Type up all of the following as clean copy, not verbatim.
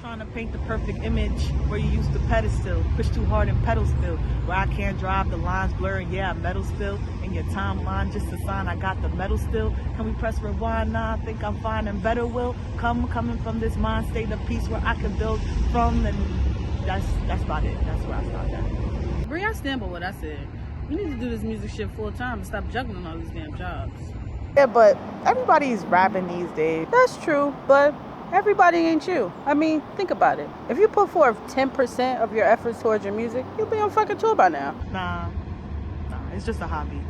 trying to paint the perfect image where you use the pedestal, push too hard and pedal still, where I can't drive, the lines blurring, yeah, I metal still, in your timeline, just a sign I got the metal still. Can we press rewind? Nah, I think I'm fine and better will coming from this mind state of peace where I can build from, and that's about it. That's where I stopped at. Brie, I stand by what I said. You need to do this music shit full time and stop juggling all these damn jobs. Yeah, but everybody's rapping these days. That's true, but everybody ain't you. I mean, think about it. If you put forth 10% of your efforts towards your music, you'll be on fucking tour by now. Nah, it's just a hobby.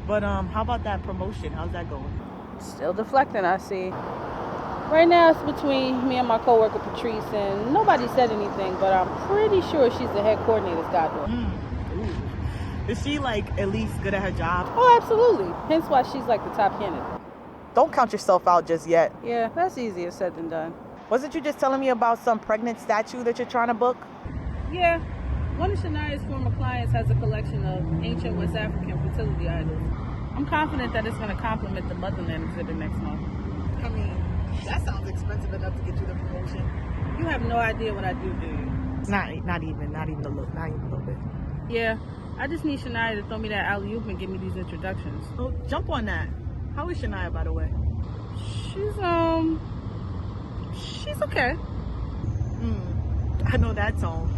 But how about that promotion? How's that going? Still deflecting, I see. Right now it's between me and my coworker Patrice, and nobody said anything, but I'm pretty sure she's the head coordinator's goddaughter. Is she like at least good at her job? Oh, absolutely. Hence why she's like the top candidate. Don't count yourself out just yet. Yeah, that's easier said than done. Wasn't you just telling me about some pregnant statue that you're trying to book? Yeah. One of Shania's former clients has a collection of ancient West African fertility idols. I'm confident that it's going to complement the Motherland exhibit next month. I mean, that sounds expensive enough to get you the promotion. You have no idea what I do you? Not even a little bit. Yeah. I just need Shania to throw me that Aliah and give me these introductions. Oh, jump on that. How is Shania, by the way? She's okay. I know that tone.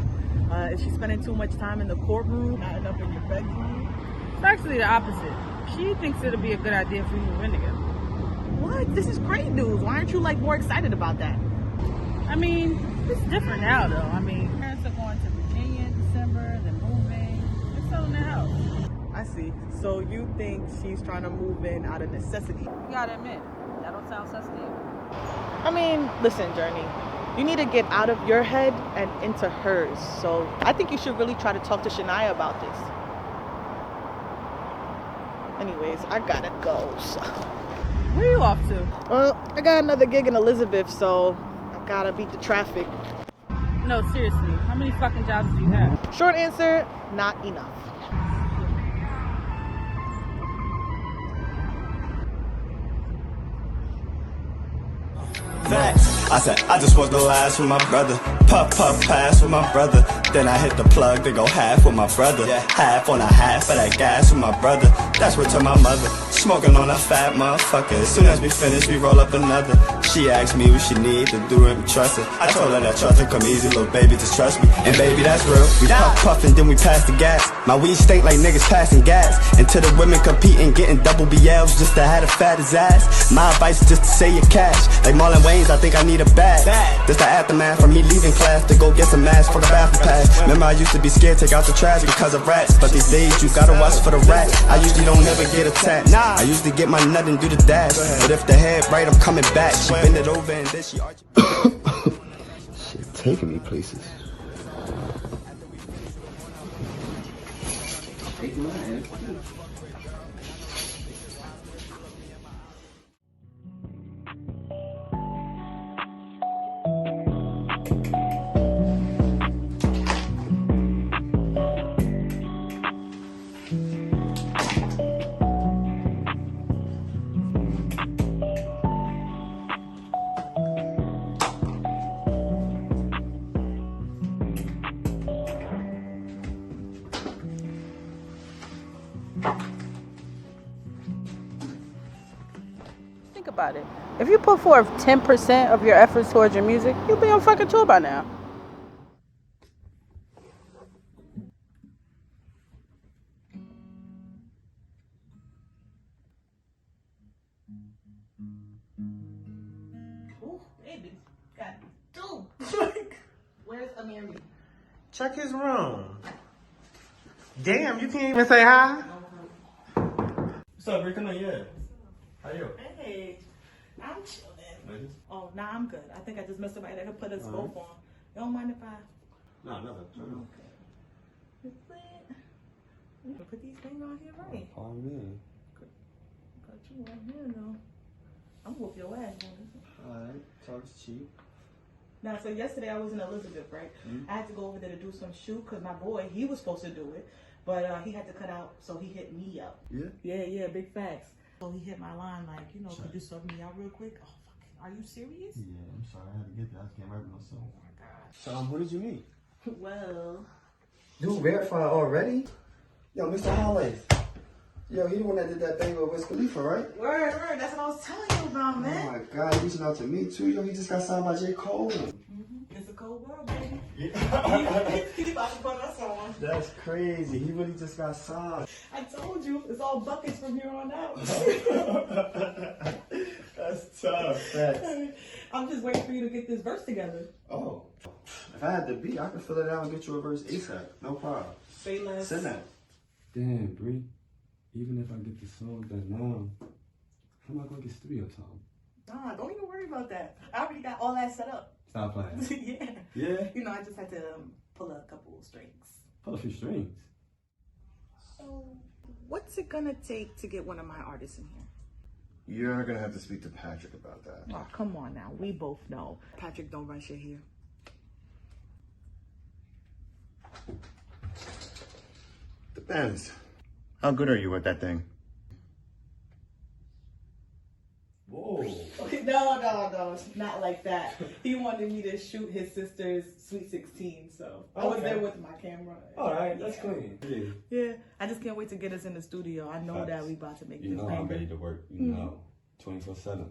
Is she spending too much time in the courtroom, not enough in your bedroom? It's actually the opposite. She thinks it'll be a good idea if we move in together. What? This is great news. Why aren't you like more excited about that? I mean, it's different now though. I mean, parents are going to Virginia in December, they're moving, they're selling their house. I see. So you think she's trying to move in out of necessity? You gotta admit, that don't sound sus to you. I mean, listen, Journey. You need to get out of your head and into hers. So I think you should really try to talk to Shania about this. Anyways, I gotta go. So. Where are you off to? Well, I got another gig in Elizabeth, so I gotta beat the traffic. No, seriously, how many fucking jobs do you have? Short answer, not enough. I said, I just want the last with my brother. Puff, puff, pass with my brother. Then I hit the plug to go half with my brother. Half on a half of that gas with my brother. That's what to my mother. Smoking on a fat motherfucker. As soon as we finish, we roll up another. She asked me what she need to do it and trust her. I told her that trust her come easy, little baby, just trust me. And baby, that's real. We puff, puff, and then we pass the gas. My weed stink like niggas passing gas. And to the women competing, getting double BLs just to have the fattest ass. My advice is just to say your cash. Like Marlon Wayans, I think I need a bag. That's the aftermath from me leaving class to go get some ass for the bathroom pass. Remember I used to be scared to take out the trash because of rats. But these days you gotta watch for the rat. I usually don't never get attacked. I usually get my nut and do the dash. But if the head right, I'm coming back. She bend it over and then she arch. She's taking me places. Think about it. If you put forth 10% of your efforts towards your music, you'll be on fucking tour by now. Ooh, baby, got two. Where's Amiri? Check his room. Damn, you can't even say hi? What's up, Rick? Come on, yeah. How you? Hey, I'm chilling. Oh, nah, I'm good. I think I just messed up my head. I could put us both on. You don't mind if I... No, never. Okay. Put these things on here right. Oh, man. Got you on here, though. I'm gonna whoop your ass. Alright, talk's cheap. Now, so yesterday I was in Elizabeth, right? I had to go over there to do some shoot because my boy, he was supposed to do it, but he had to cut out, so he hit me up. Yeah? Yeah, big facts. So he hit my line like, you know, could you sub me out real quick? Oh, fucking Are you serious? Yeah, I'm sorry. I had to get that. I just can't write with myself. Oh my gosh. So, who did you meet? Well, Dude, verified already? Yo, Mr. Aliah. Yo, he the one that did that thing with Wiz Khalifa, right? word. That's what I was telling you about, man. Oh my God, he's reaching out to me too. Yo, he just got signed by J. Cole. It's a cold world, baby. Yeah. He's about to put us on. That's crazy. He really just got signed. I told you, it's all buckets from here on out. That's tough. Facts. I'm just waiting for you to get this verse together. Oh, if I had the beat, I could fill it out and get you a verse ASAP. No problem. Say less. Send that. Damn, Brie. Even if I get the song done now, how am I gonna get studio time? Nah, don't even worry about that. I already got all that set up. Stop playing. Yeah. Yeah? You know, I just had to pull a couple strings. Pull a few strings. So, what's it gonna take to get one of my artists in here? You're gonna have to speak to Patrick about that. Oh, come on now. We both know. Patrick don't run shit here. Depends. How good are you at that thing? Whoa. Okay, no. Not like that. He wanted me to shoot his sister's Sweet 16, so I was there with my camera. All right, that's clean. Yeah, I just can't wait to get us in the studio. I know that we about to make You this know I'm banger. ready to work. You know, 24/7.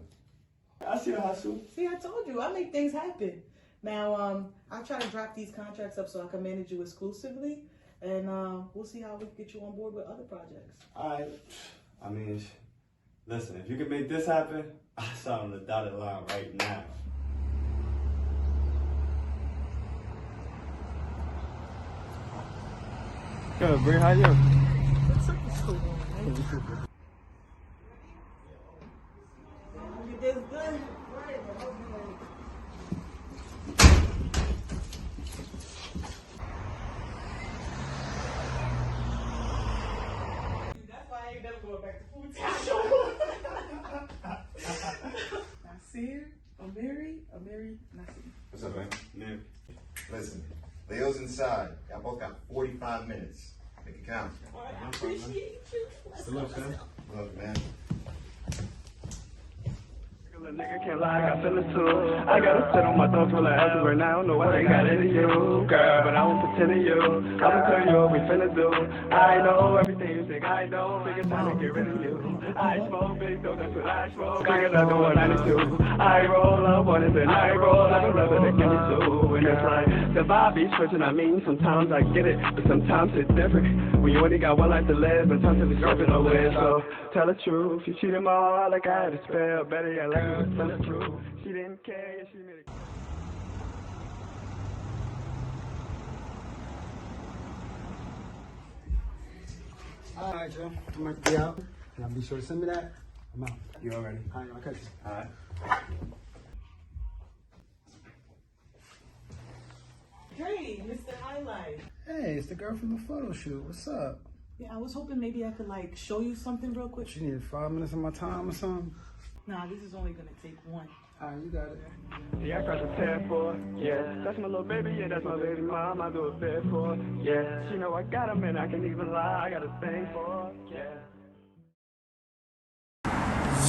I see the hustle. See, I told you, I make things happen. Now, I'll try to drop these contracts up so I can manage you exclusively, and we'll see how we can get you on board with other projects. All right. I mean, listen, if you can make this happen, I'll sign on the dotted line right now. Good, Brie, how you? What's up with school, man? You did good. That's why I ain't never going back to food Nasir, Amiri, Nasir. What's up, man? Yeah. Listen, Leo's inside. Y'all both got 45 minutes. Make it count. I appreciate you. Good luck, man. Look, man. Nigga can't lie, I got feelings too. I gotta sit on my thoughts while I answer right now. I don't know what they got into you, girl, but I won't pretend to you. I'ma tell you what we finna do. I know everything you think I know. Think it's time to get rid of you. I smoke big, though that's what I smoke. I got another one I need to. I roll up one and then I roll up another to give me two. And it's like the vibe be switching. I mean, sometimes I get it, but sometimes it's different. When you only got one life to live, and sometimes it's dripping away. So tell the truth, you cheated my heart like I had a spell. Better yet, like it was bulletproof. She didn't care, she made it. All right, Joe. I'm about to be out. And I'll be sure to send me that. I'm out. You all ready? All right, I'll catch you. All right. Hey, Mr. Highlight. Hey, it's the girl from the photo shoot. What's up? Yeah, I was hoping maybe I could like show you something real quick. You needed 5 minutes of my time or something? Nah, this is only gonna take one. All right, you got it. Yeah, I crossed the path for, yeah. That's my little baby, yeah, that's my baby mom. I do a bit for, yeah. She know I got him and I can even lie. I got a thing for, yeah.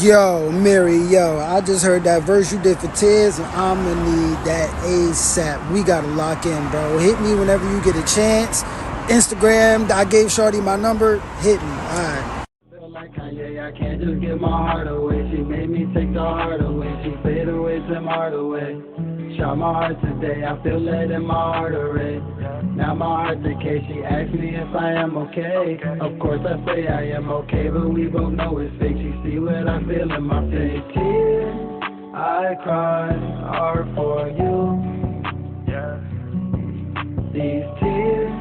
Yo, Amiri, I just heard that verse you did for Perez, and I'm gonna need that ASAP. We gotta lock in, bro. Hit me whenever you get a chance. Instagram, I gave Shorty my number. Hit me, alright. Feel like Kanye, I can't just give my heart away. She made me take the heart away. She fade away, took my heart away. Shot my heart today, I feel it in my artery. Now my heart's decay, she asked me if I am okay. Of course I say I am okay, but we both know it's fake. She see what I feel in my face. Tears I cry are for you. These tears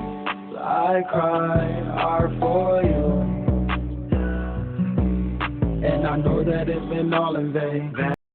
I cry are for you. And I know that it's been all in vain.